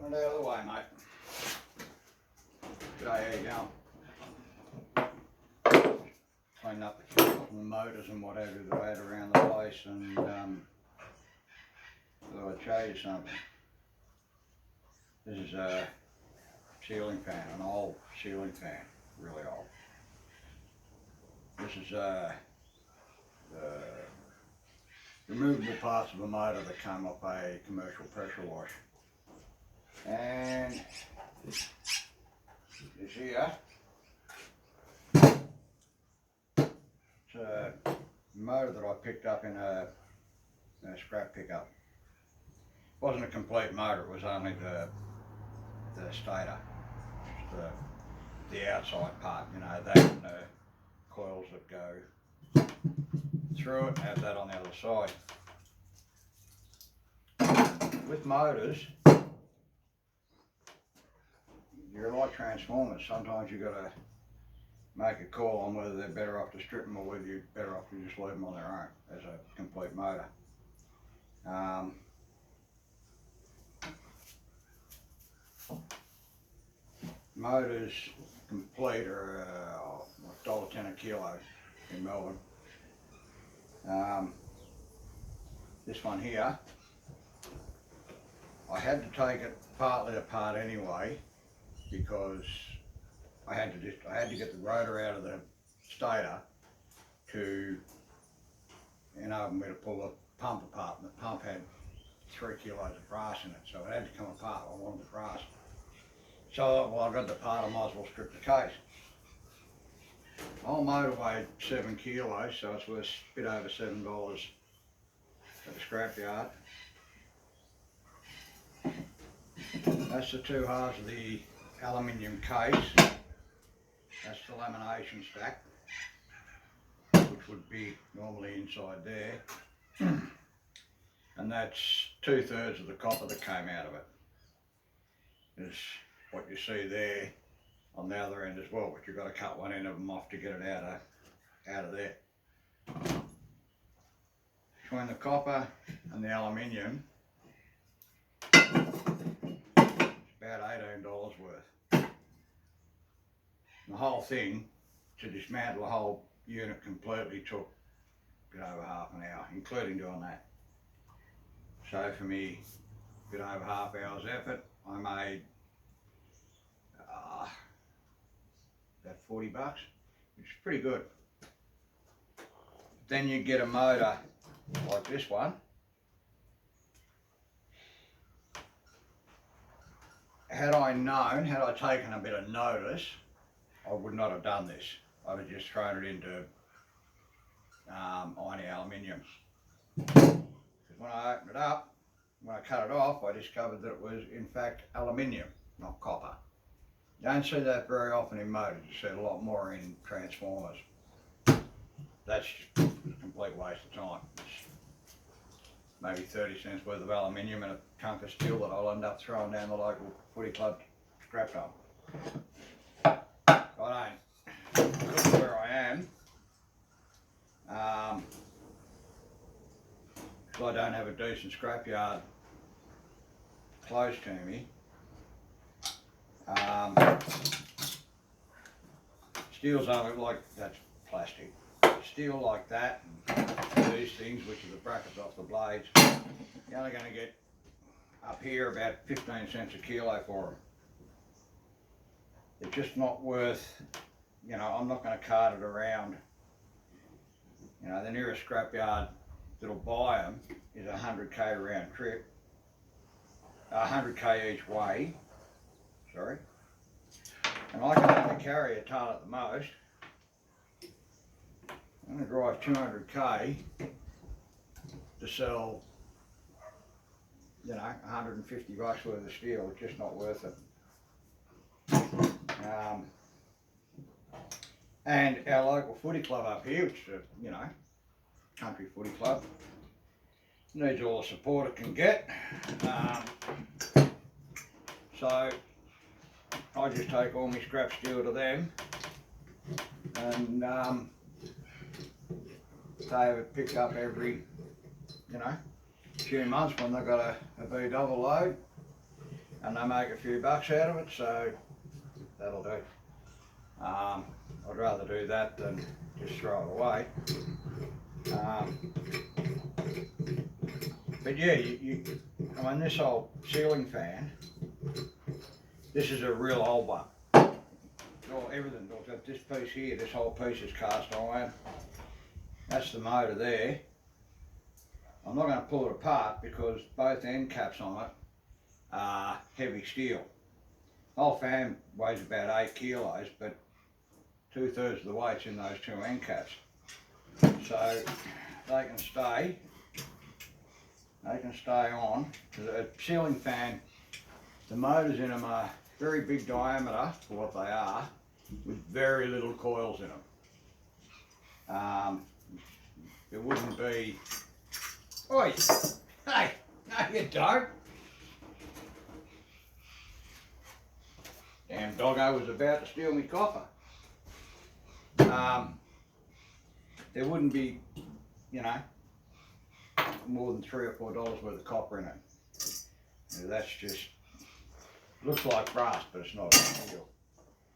Get out of the way, mate. G'day, how you going? Cleaning up the fuel and the motors and whatever that I had around the place, and thought I'd show you something. This is a ceiling fan, an old ceiling fan, really old. This is the removable parts of a motor that come off a commercial pressure wash. And this here, it's a motor that I picked up in a scrap pickup. It wasn't a complete motor, it was only the stator, just the outside part, you know, that and the coils that go through it, and have that on the other side. With motors, you're like transformers. Sometimes you've got to make a call on whether they're better off to strip them or whether you're better off to just leave them on their own as a complete motor. Motors complete are $1.10 a kilo in Melbourne. This one here, I had to take it partly apart anyway, because I had to get the rotor out of the stator to enable me to pull the pump apart, and the pump had 3 kilos of brass in it, so it had to come apart. I wanted the brass. So, well, I got the part, I might as well strip the case. The whole motor weighed 7 kilos, so it's worth a bit over $7 at the scrapyard. That's the two halves of the aluminium case. That's the lamination stack, which would be normally inside there. And that's 2/3 of the copper that came out of it. Is what you see there on the other end as well, but you've got to cut one end of them off to get it out of there. Between the copper and the aluminium, it's about $18 worth. The whole thing, to dismantle the whole unit completely, took a bit over half an hour, including doing that. So for me, a bit over half hour's effort, I made about $40, which is pretty good. Then you get a motor like this one. Had I taken a bit of notice, I would not have done this. I'd have just thrown it into iron aluminium. Because when I opened it up, when I cut it off, I discovered that it was in fact aluminium, not copper. You don't see that very often in motors, you see it a lot more in transformers. That's just a complete waste of time. It's maybe 30 cents worth of aluminium and a chunk of steel that I'll end up throwing down the local footy club scrap dump. I don't look where I am, because I don't have a decent scrapyard close to me. Steel's only like, that's plastic. Steel like that, and these things, which are the brackets off the blades, you're only going to get up here about 15 cents a kilo for them. It's just not worth, you know, I'm not going to cart it around. You know, the nearest scrapyard that'll buy them is 100k round trip, 100k each way, sorry. And I can only carry a ton at the most. I'm going to drive 200k to sell, you know, 150 bucks worth of steel. It's just not worth it. And our local footy club up here, which is a, you know, country footy club, needs all the support it can get. So I just take all my scrap steel to them, and they have it picked up every, you know, few months when they've got a V double load. and they make a few bucks out of it, so that'll do. I'd rather do that than just throw it away. But yeah, I mean, this old ceiling fan, this is a real old one. Everything, this piece here, this whole piece is cast iron. That's the motor there. I'm not going to pull it apart because both end caps on it are heavy steel. The whole fan weighs about 8 kilos, but 2/3 of the weight's in those two end caps. So they can stay on. A ceiling fan, the motors in them are very big diameter for what they are, with very little coils in them. It wouldn't be, oi, hey, no you don't. Damn doggo was about to steal me copper. There wouldn't be, you know, more than $3 or $4 worth of copper in it. That's just, looks like brass, but it's not real.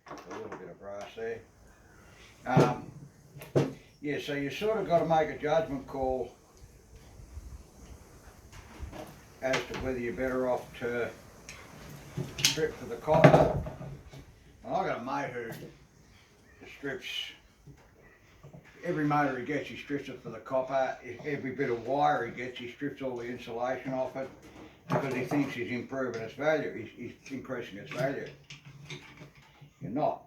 A little bit of brass there. Yeah, so you sort of got to make a judgment call as to whether you're better off to strip for the copper. And I've got a mate who strips, every motor he gets, he strips it for the copper. Every bit of wire he gets, he strips all the insulation off it because he thinks he's improving its value, he's increasing its value. You're not.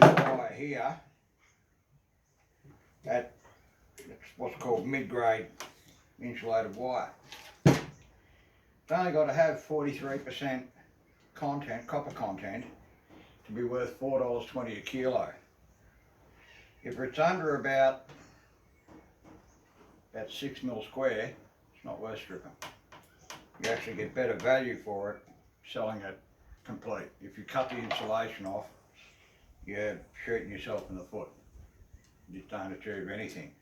Wire here, it's what's called mid-grade insulated wire. It's only got to have 43% content, copper content, to be worth $4.20 a kilo. If it's under about 6 mil square, it's not worth stripping. You actually get better value for it selling it complete. If you cut the insulation off, you're shooting yourself in the foot. You just don't achieve anything.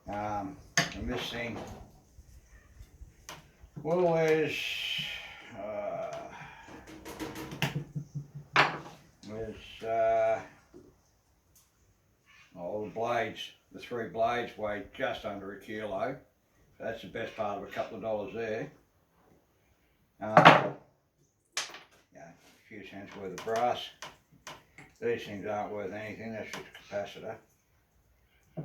And this thing, well, there's all the blades, the 3 blades weigh just under 1 kilo. So that's the best part of a couple of dollars there. Yeah, a few cents worth of brass. These things aren't worth anything, that's just a capacitor. You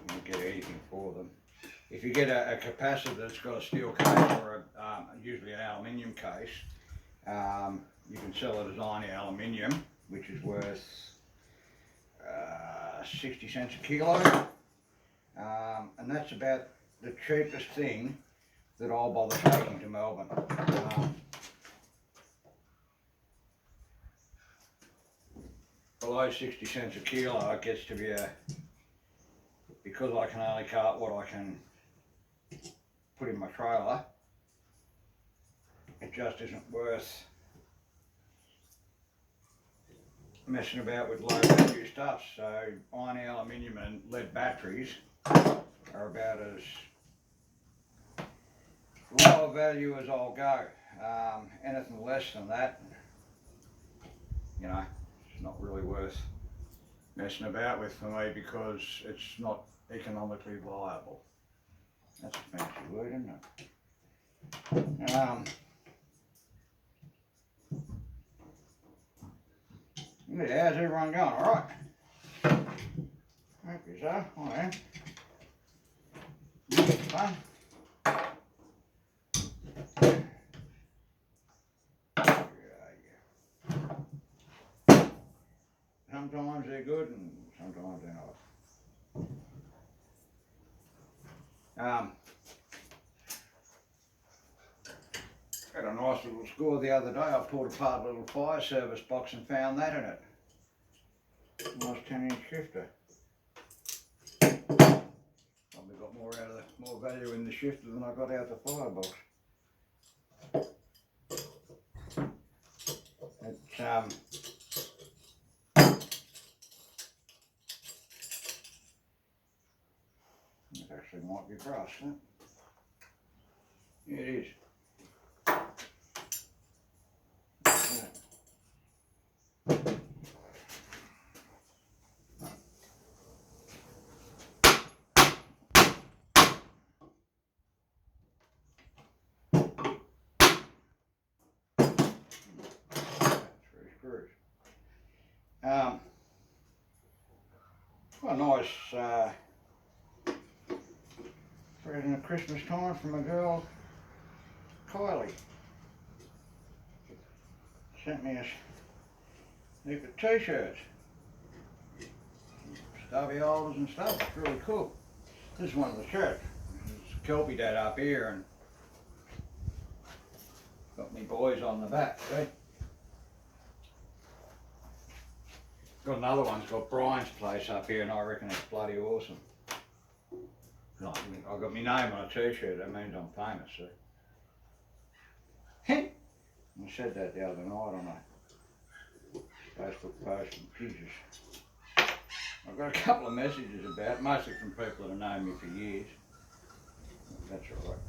don't get anything for them. If you get a capacitor that's got a steel case or usually an aluminium case, you can sell it as iron aluminium, which is worth 60 cents a kilo. And that's about the cheapest thing that I'll bother taking to Melbourne. Below 60 cents a kilo, it gets to be because I can only cart what I can put in my trailer, it just isn't worth messing about with low value stuff. So iron aluminium and lead batteries are about as low a value as I'll go. Anything less than that, you know, it's not really worth messing about with for me because it's not economically viable. That's a fancy word, isn't it? Yeah, how's everyone going? All right? Hope you so. I am. Fun. Sometimes they're good and sometimes they're not. Had a nice little score the other day. I pulled apart a little fire service box and found that in it. Nice 10-inch shifter. Probably got more value in the shifter than I got out the firebox. It's might be brass, huh? Yeah, it is. Screws. What a nice present at Christmas time from a girl, Kylie. Sent me a heap of t-shirts, stubby holders and stuff. It's really cool. This is one of the shirts. It's Kelpie Dad up here and got me boys on the back, see? Got another one, it's got Brian's place up here and I reckon it's bloody awesome. I've got my name on a t-shirt, that means I'm famous, see? I said that the other night on a Facebook post and Jesus. I've got a couple of messages about it, mostly from people that have known me for years. That's alright.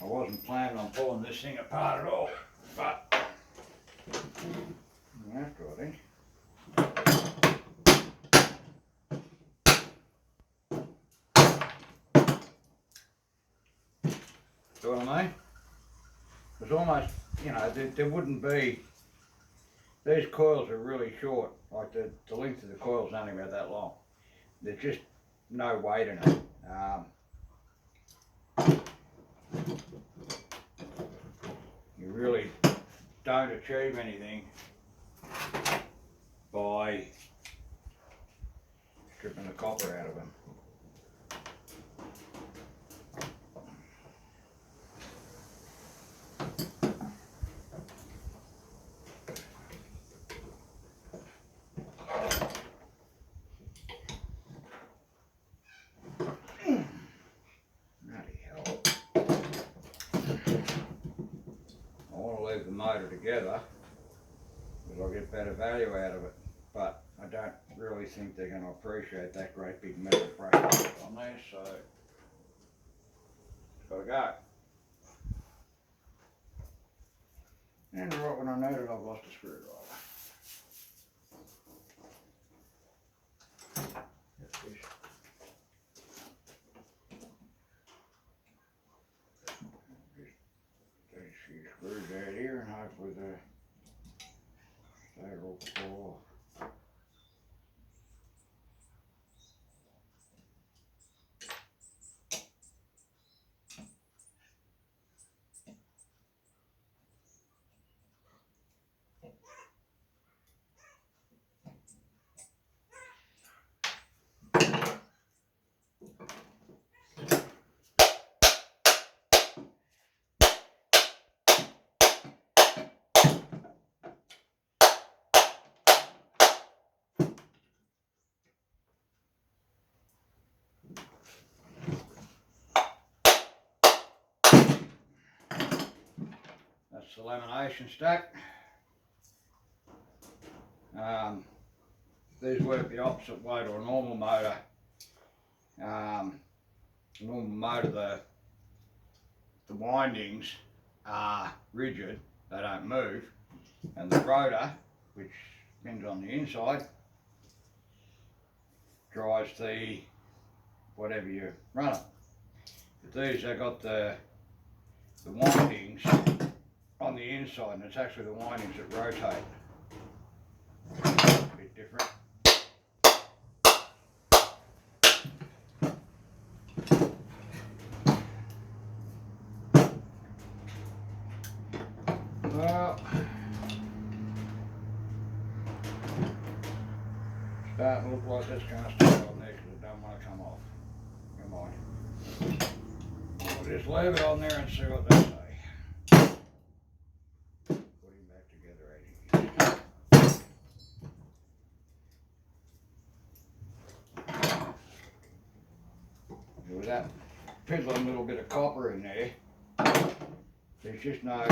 I wasn't planning on pulling this thing apart at all, but I'm gonna have to, I think. See what I mean? It's almost, you know, there wouldn't be, these coils are really short, like the length of the coil is only about that long. There's just no weight in it. You really don't achieve anything by stripping the copper out of them. The motor together because I'll get better value out of it, but I don't really think they're going to appreciate that great big metal bracket on there, so it's got to go. And right when I need it, I've lost a screwdriver. Screws out here and hopefully they're all full. That's the lamination stack. These work the opposite way to a normal motor. Normal motor, the windings are rigid, they don't move, and the rotor, which spins on the inside, drives the whatever you run it. But these, they've got the windings on the inside, and it's actually the windings that rotate. A bit different. Well, starting to look like that's going to stay on there because it don't want to come off. Come on. We'll just leave it on there and see what they say. Put him back together as he is. With that piddling little bit of copper in there, there's just no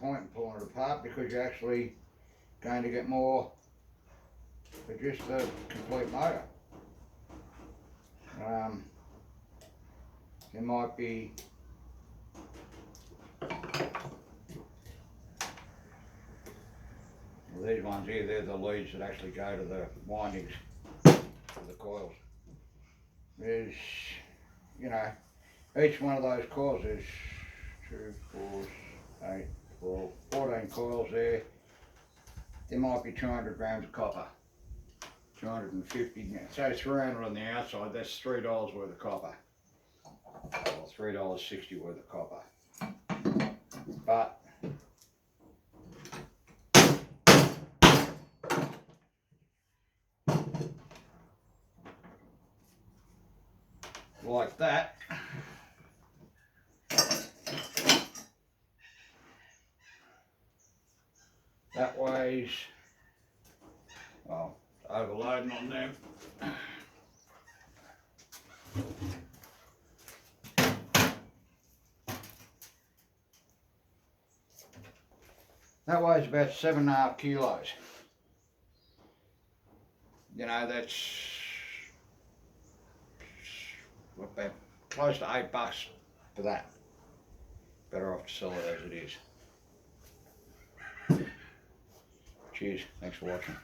point in pulling it apart because you actually going to get more for just the complete motor. There might be these ones here, they're the leads that actually go to the windings of the coils. There's, you know, each one of those coils is 2, 4, 8, 12, 14 coils there. There might be 200 grams of copper. 250, so 300 on the outside, that's $3 worth of copper. Or $3.60 worth of copper. But like that, that weighs, well, overloading on them. That weighs about 7.5 kilos. You know, that's about close to $8 for that. Better off to sell it as it is. Cheers, thanks for watching.